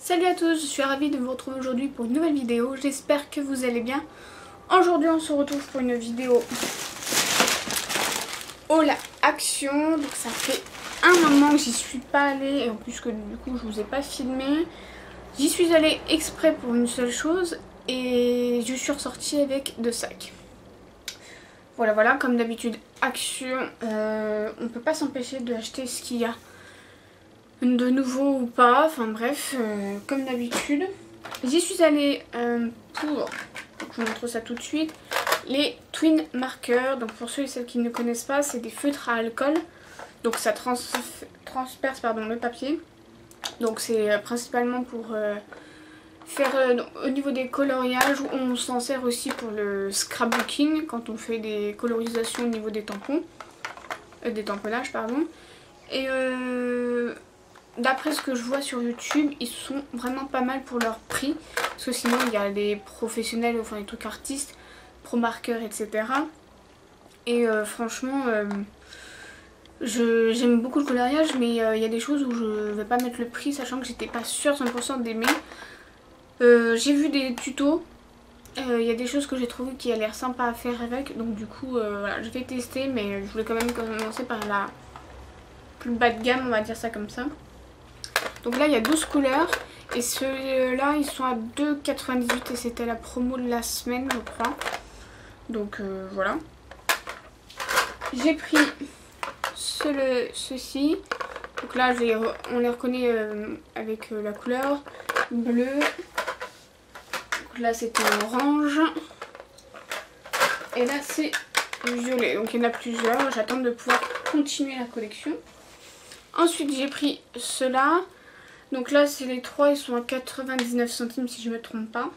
Salut à tous, je suis ravie de vous retrouver aujourd'hui pour une nouvelle vidéo. J'espère que vous allez bien. Aujourd'hui on se retrouve pour une vidéo haul action. Donc ça fait un moment que j'y suis pas allée, et en plus que du coup je vous ai pas filmé. J'y suis allée exprès pour une seule chose et je suis ressortie avec 2 sacs. Voilà, comme d'habitude, action, on peut pas s'empêcher d'acheter ce qu'il y a de nouveau ou pas, enfin bref, comme d'habitude. J'y suis allée pour, je vous montre ça tout de suite, les Twin Markers. Donc pour ceux et celles qui ne connaissent pas, c'est des feutres à alcool. Donc ça transperce le papier. Donc c'est principalement pour faire au niveau des coloriages, ou on s'en sert aussi pour le scrapbooking quand on fait des colorisations au niveau des tampons, des tamponnages pardon. Et d'après ce que je vois sur YouTube, ils sont vraiment pas mal pour leur prix. Parce que sinon il y a des professionnels, enfin les trucs artistes, pro marqueurs, etc. Et franchement, j'aime beaucoup le coloriage, mais il y a des choses où je vais pas mettre le prix, sachant que j'étais pas sûre 100% d'aimer. J'ai vu des tutos, il y a des choses que j'ai trouvé qui a l'air sympa à faire avec. Donc du coup, voilà, je vais tester, mais je voulais quand même commencer par la plus bas de gamme, on va dire ça comme ça. Donc là il y a 12 couleurs et ceux-là ils sont à 2,98 et c'était la promo de la semaine je crois. Donc voilà. J'ai pris ceux-ci. Donc là on les reconnaît avec la couleur bleue. Donc là c'était orange. Et là c'est violet. Donc il y en a plusieurs. J'attends de pouvoir continuer la collection. Ensuite j'ai pris ceux-là. Donc là c'est les 3, ils sont à 99 centimes si je ne me trompe pas.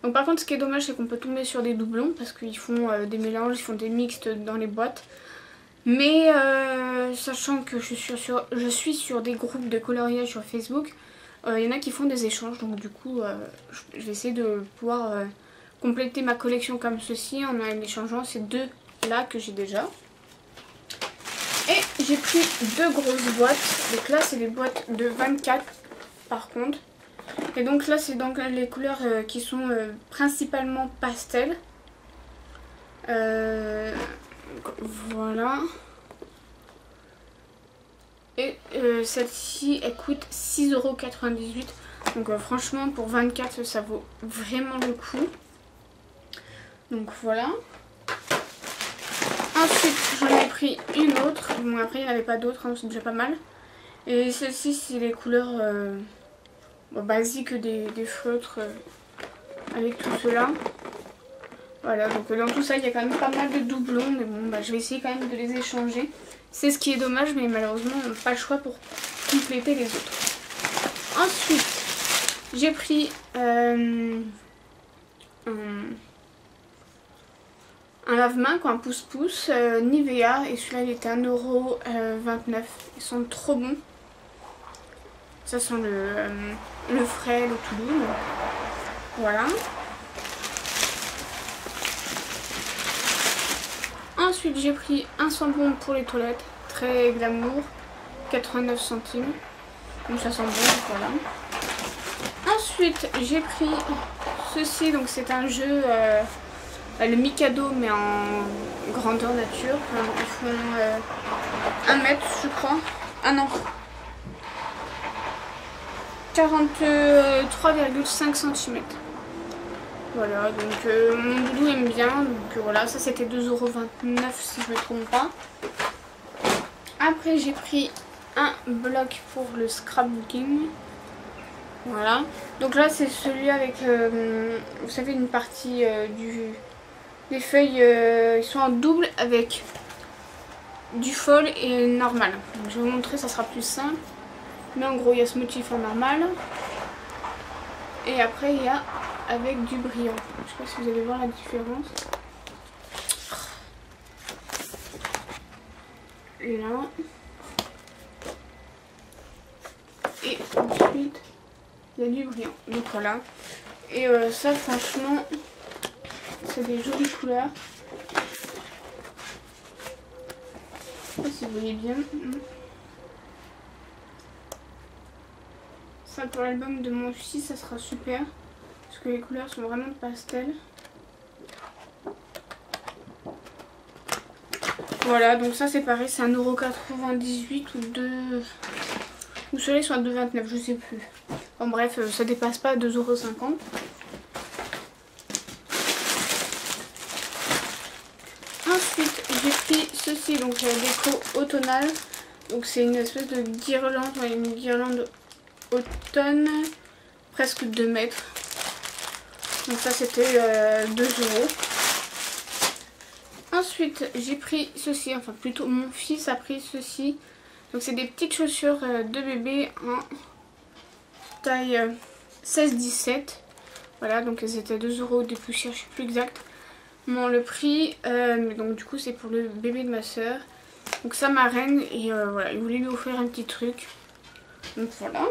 Donc par contre ce qui est dommage c'est qu'on peut tomber sur des doublons parce qu'ils font des mélanges, ils font des mixtes dans les boîtes. Mais sachant que je suis sur des groupes de coloriage sur Facebook, il y en a qui font des échanges. Donc du coup je vais essayer de pouvoir compléter ma collection comme ceci en échangeant ces deux là que j'ai déjà. Et j'ai pris 2 grosses boîtes. Donc là c'est les boîtes de 24 par contre. Et donc là c'est donc les couleurs qui sont principalement pastel. Voilà. Et celle-ci elle coûte 6,98 €. Donc franchement pour 24 ça vaut vraiment le coup. Donc voilà. Ensuite j'en ai pris une autre. Bon après il n'y en avait pas d'autres, hein, c'est déjà pas mal. Et celle-ci c'est les couleurs basiques des feutres avec tout cela. Voilà, donc dans tout ça il y a quand même pas mal de doublons. Mais bon je vais essayer quand même de les échanger. C'est ce qui est dommage, mais malheureusement on n'a pas le choix pour compléter les autres. Ensuite j'ai pris un lave-main, un pouce-pouce Nivea, et celui-là il était à 1,29 €. Ils sont trop bons. Ça sent le frais, le tout doux. Voilà. Ensuite j'ai pris un sambon pour les toilettes, très glamour, 89 centimes. Donc ça sent bon, voilà. Ensuite j'ai pris ceci, donc c'est un jeu, le Mikado mais en grandeur nature. Ils font 1 mètre je crois. Ah non, 43,5 cm. Voilà, donc mon doudou aime bien, donc voilà, ça c'était 2,29 € si je ne me trompe pas. Après j'ai pris un bloc pour le scrapbooking. Voilà, donc là c'est celui avec, vous savez, une partie des feuilles, ils sont en double avec du fol et normal. Donc je vais vous montrer, ça sera plus simple. Mais en gros il y a ce motif en normal. Et après il y a avec du brillant. Je sais pas si vous allez voir la différence. Et là. Et ensuite il y a du brillant. Donc voilà. Et ça franchement c'est des jolies couleurs. Je sais pas si vous voyez bien. Ça pour l'album de mon fils, ça sera super. Parce que les couleurs sont vraiment pastel. Voilà, donc ça c'est pareil, c'est 1,98 € ou 2... Ou ceux-là sont à 2,29 €, je sais plus. Bon bref, ça dépasse pas 2,50 €. Ensuite, j'ai pris ceci, donc la déco automnale. Donc c'est une espèce de guirlande, une guirlande automne, presque 2 mètres. Donc ça c'était 2 €. Ensuite, j'ai pris ceci, enfin plutôt mon fils a pris ceci. Donc c'est des petites chaussures de bébé en taille 16-17. Voilà, donc elles étaient 2 € des plus chères, je sais plus exactement le prix. Mais donc du coup c'est pour le bébé de ma soeur. Donc ça ma reine et voilà, il voulait lui offrir un petit truc. Donc voilà.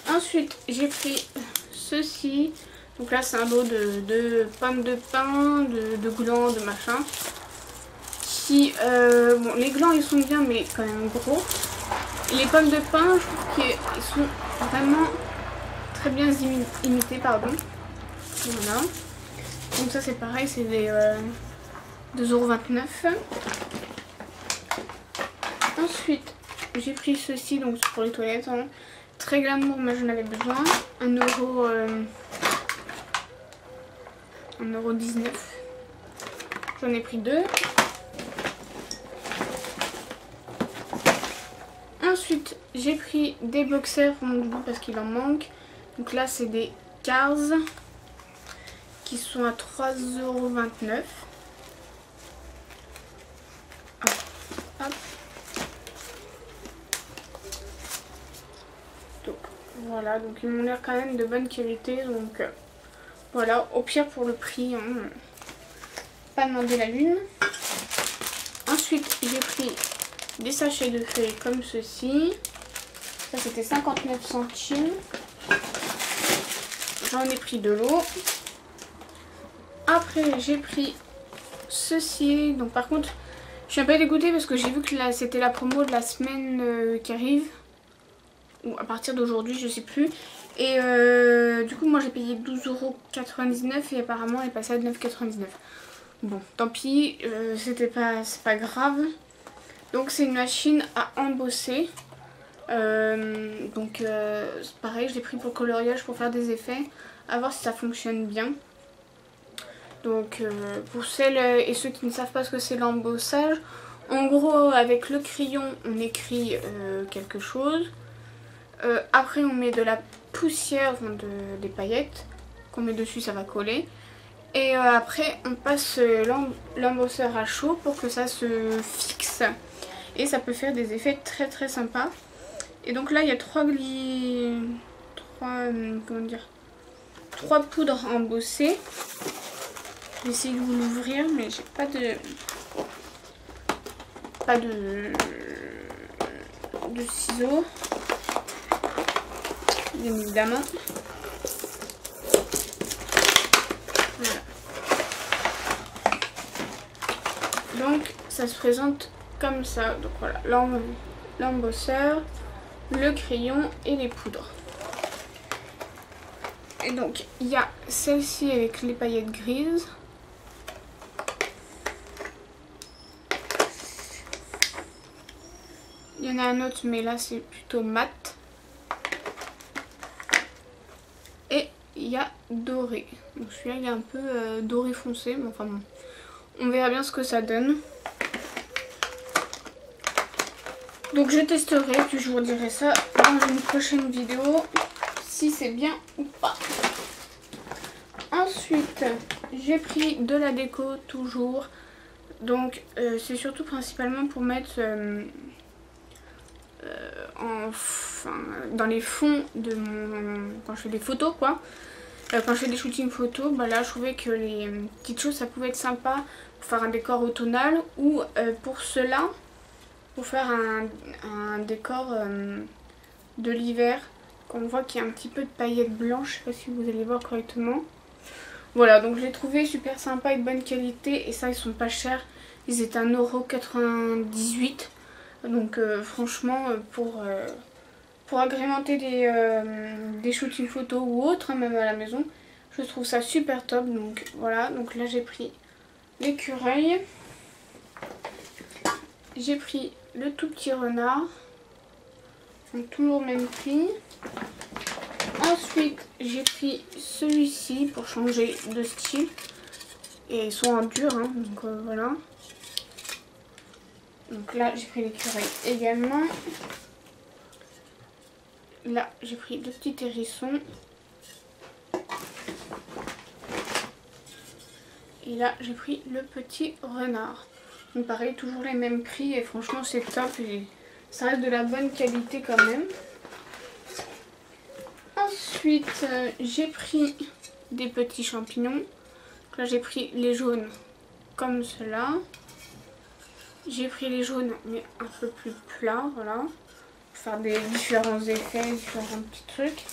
Ensuite j'ai pris ceci. Donc là c'est un lot de pommes de pain, de glands, de machin. Qui, bon les glands ils sont bien mais quand même gros. Et les pommes de pain je trouve qu'ils sont vraiment très bien imités, pardon. Voilà. Donc ça c'est pareil, c'est des 2,29 €. Ensuite j'ai pris ceci, donc pour les toilettes, hein. Très glamour, moi j'en avais besoin. 1,19 €. J'en ai pris 2. Ensuite j'ai pris des boxers pour mon doudou parce qu'il en manque. Donc là c'est des Cars qui sont à 3,29 €. Hop. Donc voilà, donc ils m'ont l'air quand même de bonne qualité. Donc voilà, au pire pour le prix, hein, pas demander la lune. Ensuite j'ai pris des sachets de feuilles comme ceci. Ça c'était 59 centimes. J'en ai pris de l'eau. Après j'ai pris ceci. Donc par contre je suis un peu dégoûtée parce que j'ai vu que c'était la promo de la semaine qui arrive. Ou à partir d'aujourd'hui, je sais plus. Et du coup moi j'ai payé 12,99 € et apparemment elle est passée à 9,99 €. Bon tant pis, c'est pas grave. Donc c'est une machine à embosser. Donc c'est pareil, je l'ai pris pour le coloriage pour faire des effets. À voir si ça fonctionne bien. Donc pour celles et ceux qui ne savent pas ce que c'est l'embossage, en gros avec le crayon on écrit quelque chose. Après on met de la poussière, enfin, des paillettes qu'on met dessus, ça va coller. Et après on passe l'embosseur à chaud pour que ça se fixe. Et ça peut faire des effets très très sympas. Et donc là il y a trois poudres embossées. Je vais essayer de vous l'ouvrir mais j'ai pas de ciseaux. Bien évidemment. Voilà. Donc ça se présente comme ça. Donc voilà, l'embosseur, le crayon et les poudres. Et donc il y a celle-ci avec les paillettes grises. Il y en a un autre mais là c'est plutôt mat. Et il y a doré. Donc celui-là il est un peu doré foncé, mais enfin bon. On verra bien ce que ça donne. Donc je testerai, puis je vous dirai ça dans une prochaine vidéo, si c'est bien ou pas. Ensuite, j'ai pris de la déco toujours. Donc c'est surtout principalement pour mettre dans les fonds de quand je fais des photos quoi. Quand je fais des shootings photos, bah là je trouvais que les petites choses ça pouvait être sympa pour faire un décor automnal ou pour cela, pour faire un décor de l'hiver. On voit qu'il y a un petit peu de paillettes blanches, je sais pas si vous allez voir correctement. Voilà, donc je l'ai trouvé super sympa et de bonne qualité et ça ils sont pas chers, ils étaient à 1,98 €. Donc franchement pour pour agrémenter des shootings photos ou autres, hein, même à la maison. Je trouve ça super top. Donc voilà, donc là j'ai pris l'écureuil. J'ai pris le tout petit renard. Donc toujours même prix. Ensuite j'ai pris celui-ci pour changer de style. Et ils sont en dur, hein, donc voilà. Donc là j'ai pris l'écureuil également. Là j'ai pris le petit hérisson. Et là j'ai pris le petit renard. Donc pareil, toujours les mêmes prix et franchement c'est top et ça reste de la bonne qualité quand même. Ensuite j'ai pris des petits champignons. Donc là j'ai pris les jaunes comme cela. J'ai pris les jaunes mais un peu plus plats, voilà. Pour faire des différents effets, différents petits trucs.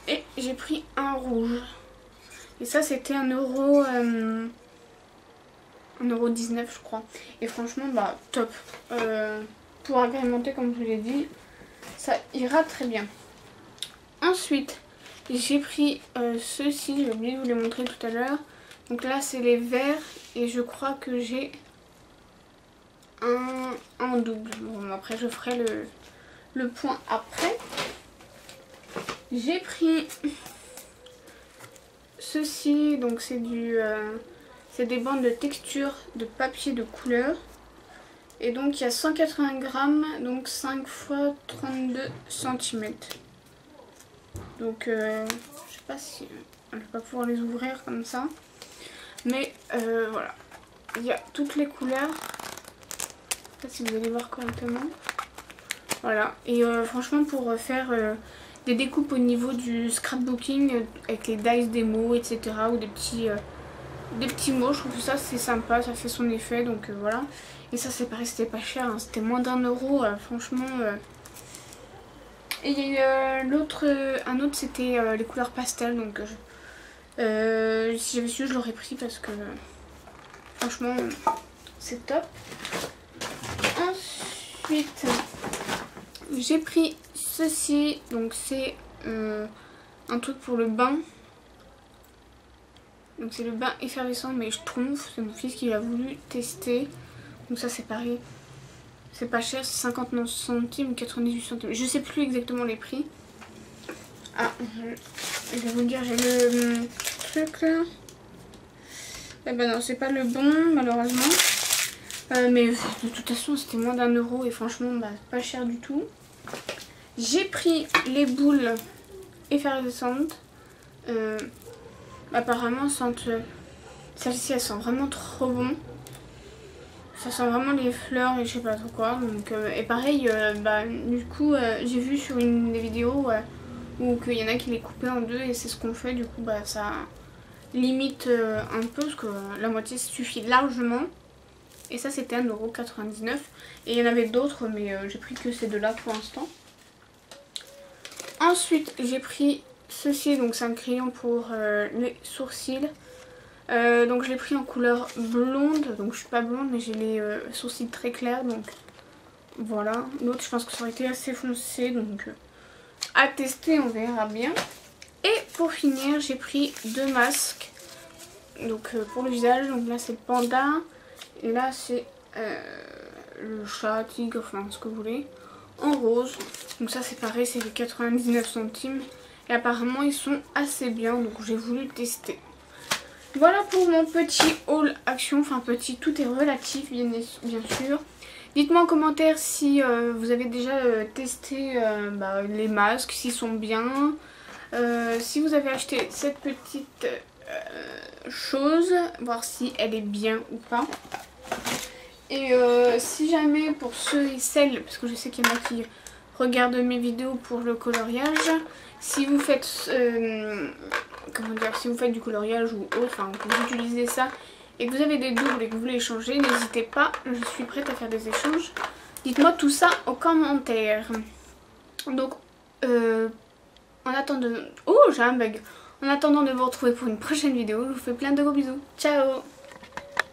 Et j'ai pris un rouge. Et ça c'était 1,19 € je crois. Et franchement bah top. Pour agrémenter comme je vous l'ai dit, ça ira très bien. Ensuite j'ai pris ceux-ci, j'ai oublié de vous les montrer tout à l'heure. Donc là c'est les verts et je crois que j'ai un en double. Bon après je ferai le point après. J'ai pris ceci, donc c'est c'est des bandes de texture de papier de couleur. Et donc il y a 180 grammes, donc 5 x 32 cm. Donc je sais pas si je vais pas pouvoir les ouvrir comme ça. Mais voilà. Il y a toutes les couleurs. Je sais pas si vous allez voir correctement. Voilà. Et franchement pour faire des découpes au niveau du scrapbooking avec les dice des mots, etc. ou des petits mots, je trouve que ça c'est sympa, ça fait son effet, donc voilà. Et ça c'est pareil, c'était pas cher, hein, c'était moins d'1 €, franchement. Et il y a un autre c'était les couleurs pastel, donc si j'avais su je l'aurais pris parce que franchement c'est top. Ensuite j'ai pris ceci, donc c'est un truc pour le bain. Donc c'est le bain effervescent mais je trompe, c'est mon fils qui l'a voulu tester. Donc ça c'est pareil, c'est pas cher, c'est 59 centimes ou 98 centimes, je sais plus exactement les prix. Ah, je vais vous le dire, j'ai le truc là. Eh ben non, c'est pas le bon malheureusement. Mais de toute façon c'était moins d'1 € et franchement bah, pas cher du tout. J'ai pris les boules effervescentes. Apparemment celle-ci elle sent vraiment trop bon. Ça sent vraiment les fleurs et je sais pas trop quoi. Donc, et pareil, bah, du coup j'ai vu sur une des vidéos où qu'il y en a qui les coupaient en deux et c'est ce qu'on fait. Du coup bah, ça limite un peu parce que la moitié suffit largement. Et ça c'était 1,99 €. Et il y en avait d'autres mais j'ai pris que ces deux-là pour l'instant. Ensuite j'ai pris ceci, donc c'est un crayon pour les sourcils. Donc je l'ai pris en couleur blonde, donc je suis pas blonde mais j'ai les sourcils très clairs, donc voilà. L'autre je pense que ça aurait été assez foncé, donc à tester, on verra bien. Et pour finir j'ai pris deux masques, donc pour le visage, donc là c'est le panda et là c'est le chat, tigre, enfin ce que vous voulez, en rose. Donc ça c'est pareil, c'est les 99 centimes et apparemment ils sont assez bien, donc j'ai voulu tester. Voilà pour mon petit haul action, enfin petit, tout est relatif bien sûr. Dites-moi en commentaire si vous avez déjà testé les masques, s'ils sont bien. Si vous avez acheté cette petite chose, voir si elle est bien ou pas. Et si jamais pour ceux et celles, parce que je sais qu'il y en a qui regardent mes vidéos pour le coloriage, si vous faites comment dire, si vous faites du coloriage ou autre, enfin que vous utilisez ça et que vous avez des doubles et que vous voulez échanger, n'hésitez pas, je suis prête à faire des échanges. Dites-moi tout ça en commentaire. Donc en attendant, oh j'ai un bug. En attendant de vous retrouver pour une prochaine vidéo, je vous fais plein de gros bisous. Ciao.